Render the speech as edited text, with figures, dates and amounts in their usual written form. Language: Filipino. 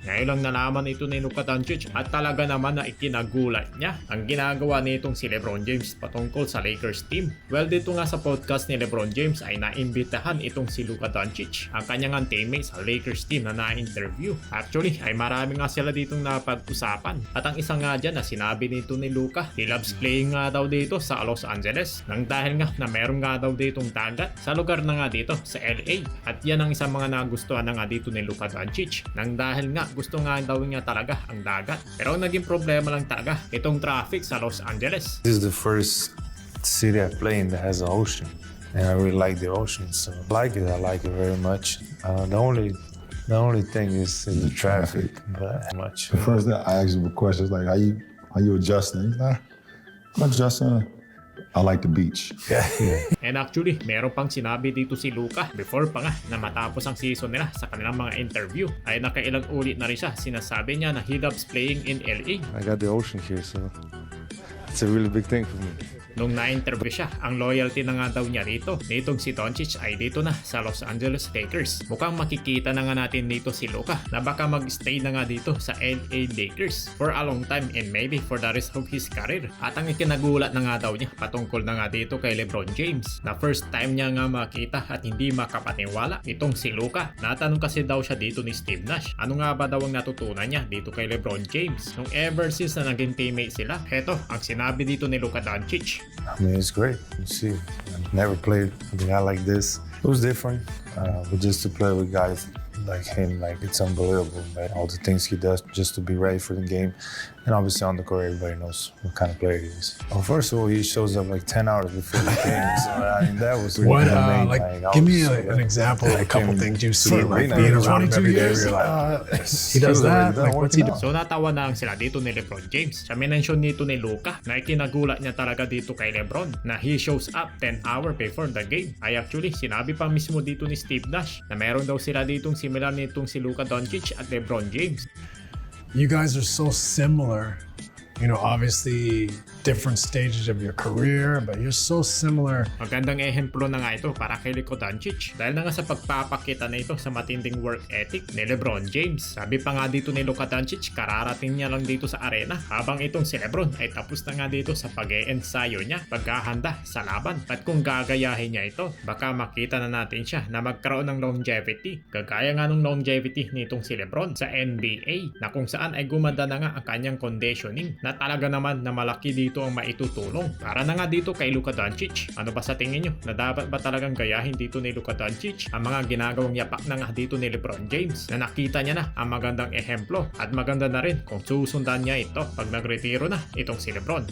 Ngayon lang nalaman ito ni Luka Doncic at talaga naman na ikinagulat niya ang ginagawa nitong si LeBron James patungkol sa Lakers team. Well, dito nga sa podcast ni LeBron James ay naimbitahan itong si Luka Doncic, ang kanyang teammate sa Lakers team na na-interview. Actually, ay marami nga sila ditong napag-usapan. At ang isa nga dyan na sinabi nito ni Luka, he loves playing nga daw dito sa Los Angeles nang dahil nga na meron nga daw ditong dagat sa lugar na nga dito sa LA. At yan ang isang mga nagustuhan na nga dito ni Luka Doncic nang dahil nga gusto nga daw niya talaga ang dagat. Pero naging problema lang talaga itong traffic sa Los Angeles. This is the first city I play in that has an ocean, and I really like the ocean, so I like it very much. The only thing is the traffic, but much. The first thing I asked you questions like, how you adjusting? He's like, I'm adjusting. I like the beach. Yeah. And actually, meron pang sinabi dito si Luka before pa nga na matapos ang season nila sa kanilang mga interview ay nakailang ulit na rin siya sinasabi niya na he loves playing in LA. I got the ocean here, so it's a really big thing for me. Nung na-interview siya, ang loyalty na nga daw niya dito. Nitong si Doncic ay dito na sa Los Angeles Lakers. Mukhang makikita na nga natin dito si Luka na baka mag-stay na nga dito sa LA Lakers for a long time and maybe for the rest of his career. At ang ikinagulat na nga daw niya patungkol na nga dito kay LeBron James na first time niya nga makita at hindi makapaniwala itong si Luka. Natanong kasi daw siya dito ni Steve Nash, ano nga ba daw ang natutunan niya dito kay LeBron James nung ever since na naging teammate sila. Heto ang sinabi dito ni Luka Doncic. I mean, it's great. You see, I've never played with a guy like this. It was different, but just to play with guys like him, like it's unbelievable. Right? All the things he does just to be ready for the game, and obviously on the court, everybody knows what kind of player he is. Well, first of all, he shows up like 10 hours before the game, so I mean that was really What, amazing. like, I give was me so an example, a couple things you see, for like me, being like, around him 22 every day. years, You're like, he he does was already that. done Like, what's he working doing? So natawa na lang sila dito ni LeBron James. Sa minensyon dito ni Luka na ikinagulat niya talaga dito kay LeBron na he shows up 10 hours before the game. Ay actually sinabi pa mismo dito ni Steve Nash na meron daw sila ditong similar nitong si Luka Doncic at LeBron James. You guys are so similar. You know, obviously different stages of your career, but you're so similar. Magandang ehemplo na nga ito para kay Luka Doncic dahil na nga sa pagpapakita na ito sa matinding work ethic ni LeBron James. Sabi pa nga dito ni Luka Doncic, kararating niya lang dito sa arena habang itong si LeBron ay tapos na nga dito sa pag-e-ensayo niya, paghahanda sa laban. At kung gagayahin niya ito, baka makita na natin siya na magkaroon ng longevity. Kagaya nga ng longevity nitong si LeBron sa NBA na kung saan ay gumanda na nga ang kanyang conditioning na talaga naman na malaki dito ang maitutulong. Para na nga dito kay Luka Doncic. Ano ba sa tingin nyo? Na dapat ba talagang gayahin dito ni Luka Doncic ang mga ginagawang yapak na nga dito ni LeBron James na nakita niya na ang magandang ehemplo at maganda na rin kung susundan niya ito pag nagretiro na itong si LeBron.